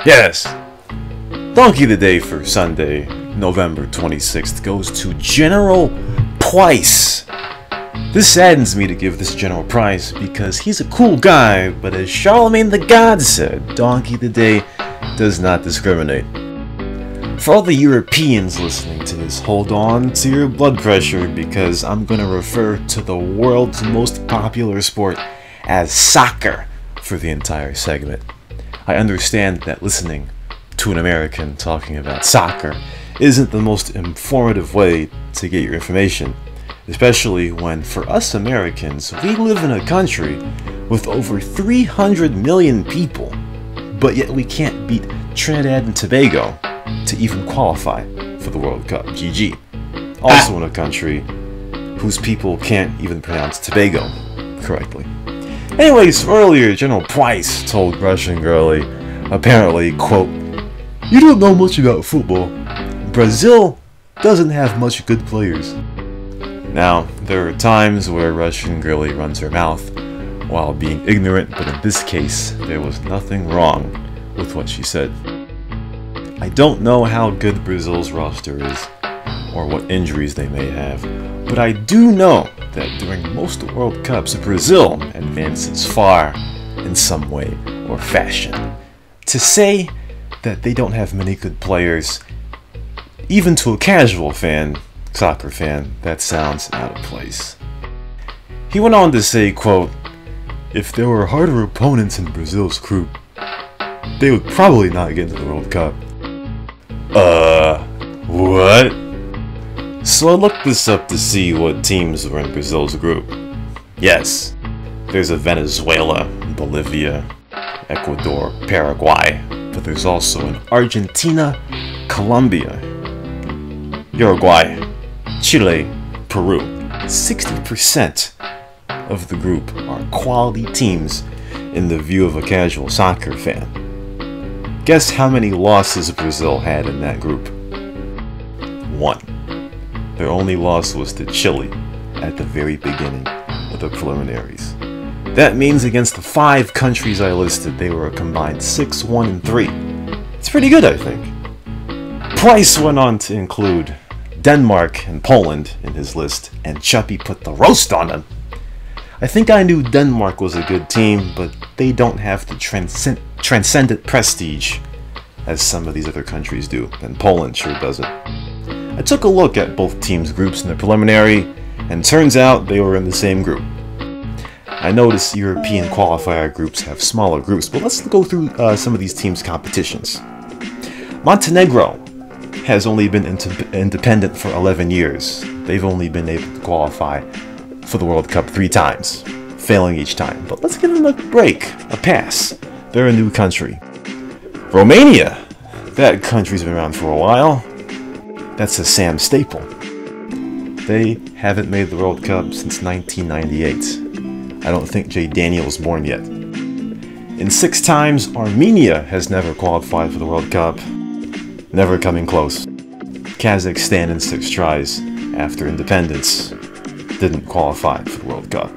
Yes! Donkey of the Day for Sunday, November 26th goes to General Price. This saddens me to give this General Price because he's a cool guy, but as Charlemagne the God said, Donkey of the Day does not discriminate. For all the Europeans listening to this, hold on to your blood pressure because I'm going to refer to the world's most popular sport as soccer for the entire segment. I understand that listening to an American talking about soccer isn't the most informative way to get your information, especially when, for us Americans, we live in a country with over 300 million people, but yet we can't beat Trinidad and Tobago to even qualify for the World Cup. GG. Also in a country whose people can't even pronounce Tobago correctly. Anyways, earlier General Price told Russian Girlie, apparently, quote, "You don't know much about football. Brazil doesn't have much good players." Now, there are times where Russian Girlie runs her mouth while being ignorant, but in this case, there was nothing wrong with what she said. I don't know how good Brazil's roster is, or what injuries they may have, but I do know that during most World Cups, Brazil advances far in some way or fashion. To say that they don't have many good players, even to a casual fan, soccer fan, that sounds out of place. He went on to say, quote, "If there were harder opponents in Brazil's group, they would probably not get into the World Cup." What? So I looked this up to see what teams were in Brazil's group. Yes, there's a Venezuela, Bolivia, Ecuador, Paraguay, but there's also an Argentina, Colombia, Uruguay, Chile, Peru. 60% of the group are quality teams in the view of a casual soccer fan. Guess how many losses Brazil had in that group? 1. Their only loss was to Chile at the very beginning of the preliminaries. That means against the 5 countries I listed, they were a combined 6-1-3. It's pretty good, I think. Price went on to include Denmark and Poland in his list, and Chuppy put the roast on them. I think I knew Denmark was a good team, but they don't have the transcendent prestige as some of these other countries do, and Poland sure doesn't. I took a look at both teams' groups in the preliminary, and turns out they were in the same group. I noticed European qualifier groups have smaller groups, but let's go through some of these teams' competitions. Montenegro has only been independent for 11 years. They've only been able to qualify for the World Cup 3 times, failing each time. But let's give them a break, a pass. They're a new country. Romania, that country's been around for a while. That's a Sam staple. They haven't made the World Cup since 1998. I don't think Jay Daniel was born yet. In 6 times, Armenia has never qualified for the World Cup. Never coming close. Kazakhstan in 6 tries after independence didn't qualify for the World Cup.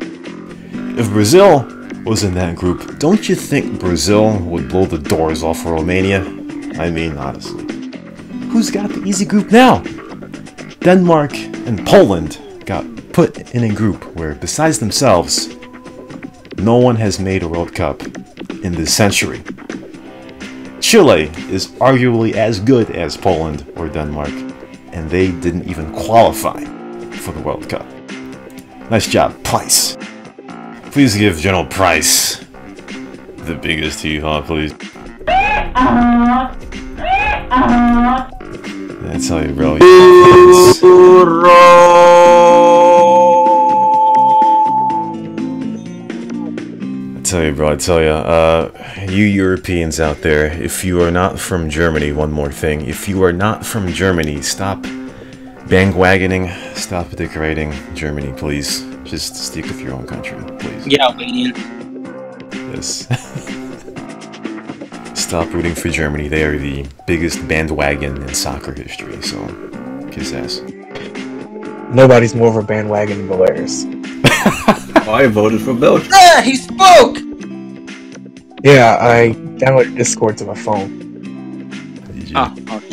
If Brazil was in that group, don't you think Brazil would blow the doors off Romania? I mean, honestly. Who's got the easy group now? Denmark and Poland got put in a group where, besides themselves, no one has made a World Cup in this century. Chile is arguably as good as Poland or Denmark, and they didn't even qualify for the World Cup. Nice job, Price. Please give General Price the biggest hee-haw, please. I tell you, bro. I tell you, you Europeans out there, if you are not from Germany, one more thing. If you are not from Germany, stop bandwagoning, stop decorating Germany, please. Just stick with your own country, please. Yeah, Albanian. Yes. Stop rooting for Germany. They are the biggest bandwagon in soccer history, so kiss ass. Nobody's more of a bandwagon than Belarus. I voted for Belgium. Ah, he spoke! Yeah, I downloaded Discord to my phone. Oh, okay.